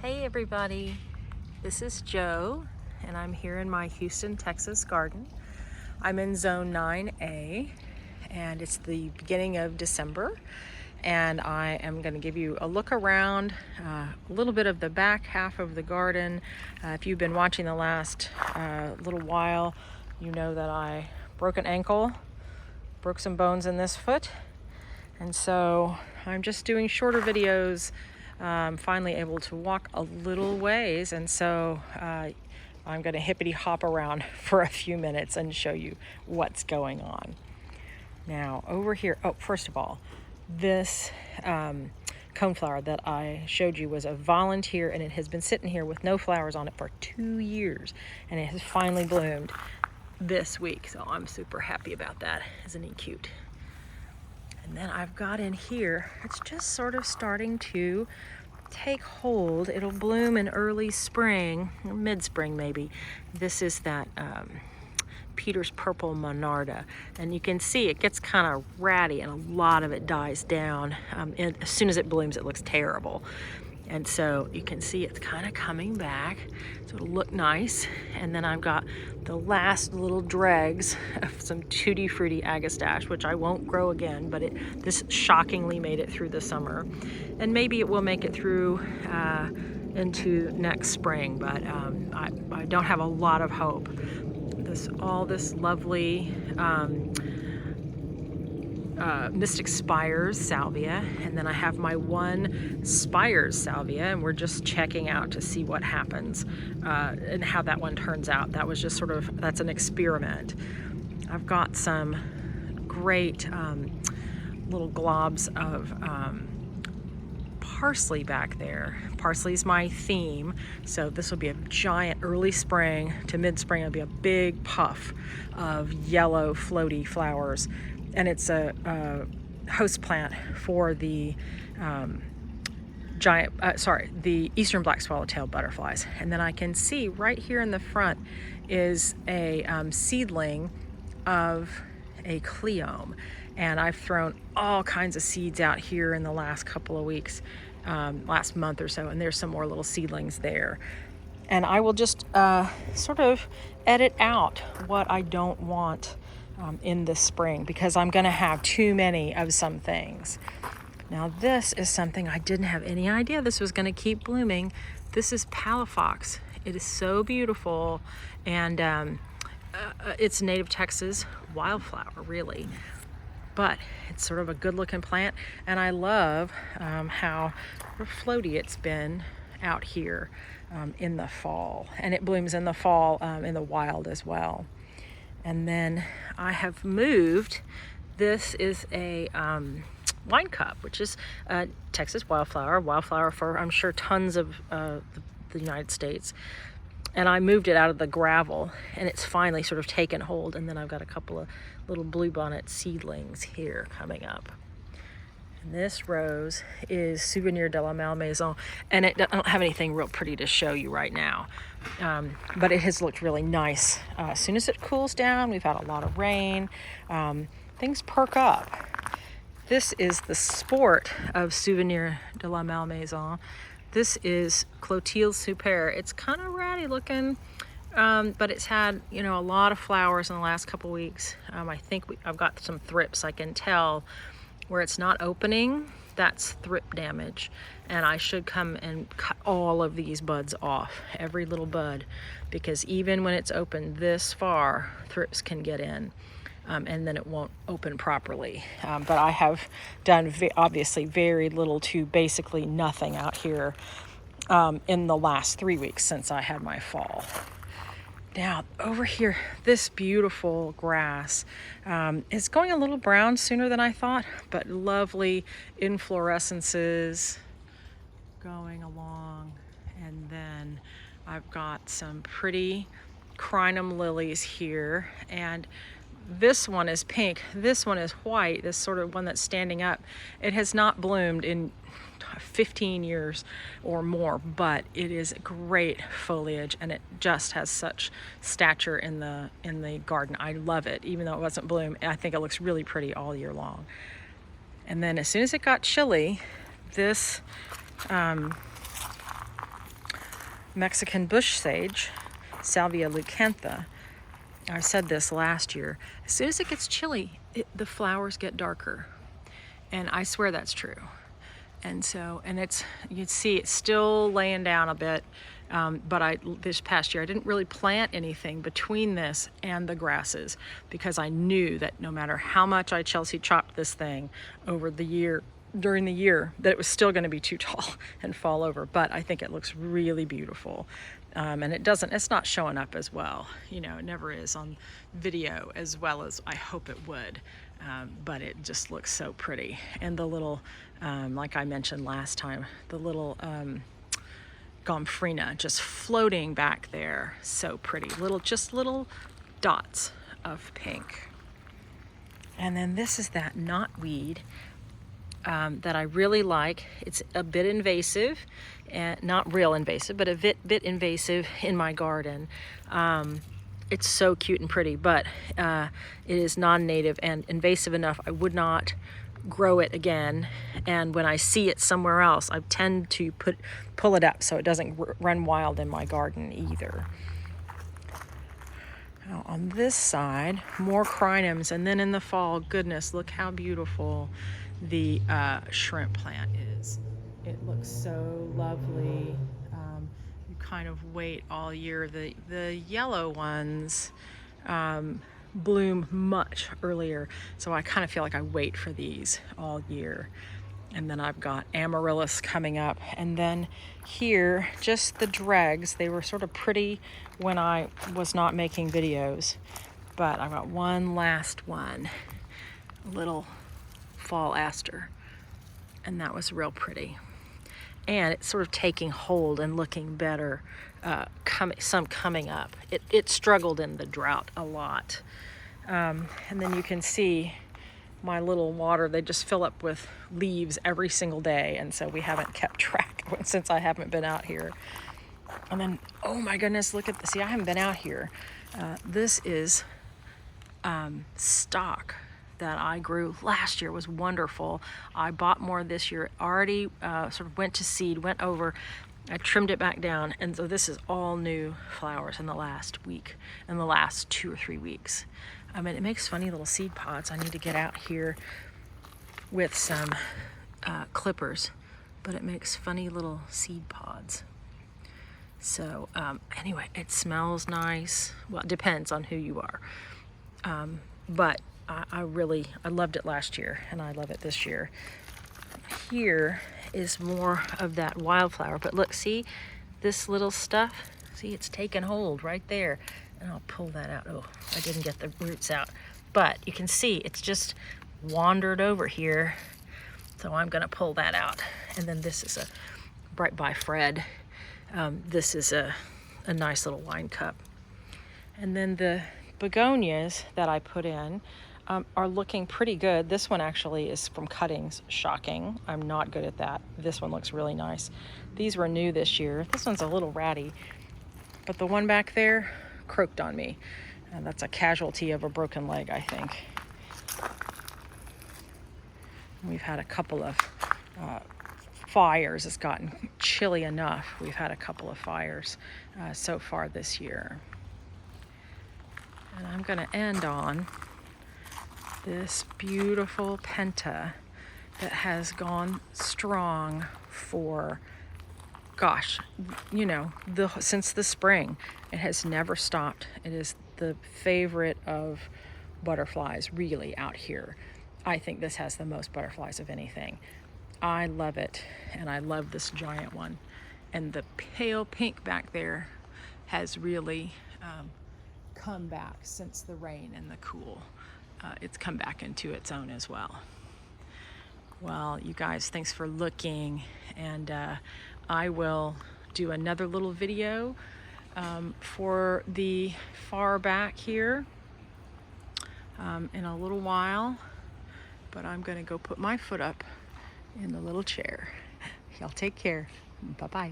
Hey everybody, this is Jo and I'm here in my Houston, Texas garden. I'm in zone 9A and it's the beginning of December, and I am going to give you a look around, a little bit of the back half of the garden. If you've been watching the last little while, you know that I broke an ankle, broke some bones in this foot, and so I'm just doing shorter videos. I'm finally able to walk a little ways, and so I'm going to hippity hop around for a few minutes and show you what's going on. Now over here, first of all, this coneflower that I showed you was a volunteer, and it has been sitting here with no flowers on it for 2 years, and it has finally bloomed this week, so I'm super happy about that. Isn't he cute? And then I've got in here, it's just sort of starting to take hold. It'll bloom in early spring, mid-spring maybe. This is that Peter's Purple Monarda, and you can see it gets kind of ratty and a lot of it dies down. And as soon as it blooms, it looks terrible. And so you can see it's kind of coming back, so it'll look nice. And then I've got the last little dregs of some Tutti Frutti Agastache, which I won't grow again, but this shockingly made it through the summer. And maybe it will make it through into next spring, but I don't have a lot of hope. All this lovely Mystic Spires salvia, and then I have my one Spires salvia, and we're just checking out to see what happens and how that one turns out. That was just that's an experiment. I've got some great little globs of parsley back there. Parsley is my theme, so this will be a giant early spring to mid-spring. It'll be a big puff of yellow floaty flowers, and it's a host plant for the the eastern black swallowtail butterflies. And then I can see right here in the front is a seedling of a cleome, and I've thrown all kinds of seeds out here in the last couple of weeks, last month or so, and there's some more little seedlings there. And I will just sort of edit out what I don't want in the spring, because I'm going to have too many of some things. Now this is something I didn't have any idea this was going to keep blooming. This is Palafox. It is so beautiful, and it's native Texas wildflower, really. But it's sort of a good looking plant, and I love how floaty it's been out here in the fall, and it blooms in the fall in the wild as well. And then I have moved, this is a wine cup, which is a Texas wildflower for, I'm sure, tons of the United States. And I moved it out of the gravel, and it's finally sort of taken hold. And then I've got a couple of little bluebonnet seedlings here coming up. And this rose is Souvenir de la Malmaison, and I don't have anything real pretty to show you right now, but it has looked really nice. As soon as it cools down, we've had a lot of rain, things perk up. This is the sport of Souvenir de la Malmaison. This is Clotilde Super. It's kind of ratty looking, but it's had, a lot of flowers in the last couple weeks. I think I've got some thrips. I can tell where it's not opening, that's thrip damage, and I should come and cut all of these buds off, every little bud, because even when it's open this far, thrips can get in, and then it won't open properly. But I have done obviously very little to basically nothing out here in the last 3 weeks since I had my fall. Now over here, this beautiful grass is going a little brown sooner than I thought, but lovely inflorescences going along. And then I've got some pretty crinum lilies here, and this one is pink, this one is white, this sort of one that's standing up. It has not bloomed in 15 years or more, but it is great foliage, and it just has such stature in the garden. I love it, even though it wasn't bloom. I think it looks really pretty all year long. And then as soon as it got chilly, this Mexican bush sage, Salvia leucantha. I said this last year. As soon as it gets chilly, the flowers get darker. And I swear that's true. And so, and it's, you see it's still laying down a bit. But this past year, I didn't really plant anything between this and the grasses because I knew that no matter how much I Chelsea chopped this thing over the year, during the year, that it was still going to be too tall and fall over. But I think it looks really beautiful. And it's not showing up as well. You know, it never is on video as well as I hope it would. But it just looks so pretty. And the little, like I mentioned last time, the little gomphrena just floating back there, so pretty. Just little dots of pink. And then this is that knotweed that I really like. It's a bit invasive, and not real invasive, but a bit invasive in my garden. It's so cute and pretty, but it is non-native and invasive enough. I would not grow it again, and when I see it somewhere else, I tend to pull it up so it doesn't run wild in my garden either. Now on this side, more crinums, and then in the fall, goodness, look how beautiful the shrimp plant is. It looks so lovely. You kind of wait all year. The yellow ones bloom much earlier, so I kind of feel like I wait for these all year. And then I've got amaryllis coming up, and then here just the dregs. They were sort of pretty when I was not making videos, but I've got one last one, a little fall aster, and that was real pretty, and it's sort of taking hold and looking better. Some coming up. It struggled in the drought a lot. And then you can see my little water, they just fill up with leaves every single day, and so we haven't kept track since I haven't been out here. And then, oh my goodness, look at this. See, I haven't been out here. This is stock that I grew last year. It was wonderful. I bought more this year. It already sort of went to seed, went over. I trimmed it back down, and so this is all new flowers in the last week, in the last 2 or 3 weeks. I mean, it makes funny little seed pods. I need to get out here with some clippers, but it makes funny little seed pods. So anyway, it smells nice. Well, it depends on who you are. But I loved it last year, and I love it this year. Here is more of that wildflower, but look, see this little stuff? See, it's taken hold right there. And I'll pull that out. Oh, I didn't get the roots out. But you can see it's just wandered over here. So I'm gonna pull that out. And then this is a Bright by Fred. This is a nice little wine cup. And then the begonias that I put in are looking pretty good. This one actually is from cuttings. Shocking. I'm not good at that. This one looks really nice. These were new this year. This one's a little ratty, but the one back there croaked on me. And that's a casualty of a broken leg, I think. We've had a couple of fires. It's gotten chilly enough. We've had a couple of fires so far this year. And I'm going to end on this beautiful penta that has gone strong for, gosh, you know, since the spring. It has never stopped. It is the favorite of butterflies really out here. I think this has the most butterflies of anything. I love it, and I love this giant one. And the pale pink back there has really come back since the rain and the cool. It's come back into its own as well. Well, you guys, thanks for looking, and I will do another little video for the far back here in a little while, but I'm gonna go put my foot up in the little chair. Y'all take care. Bye-bye.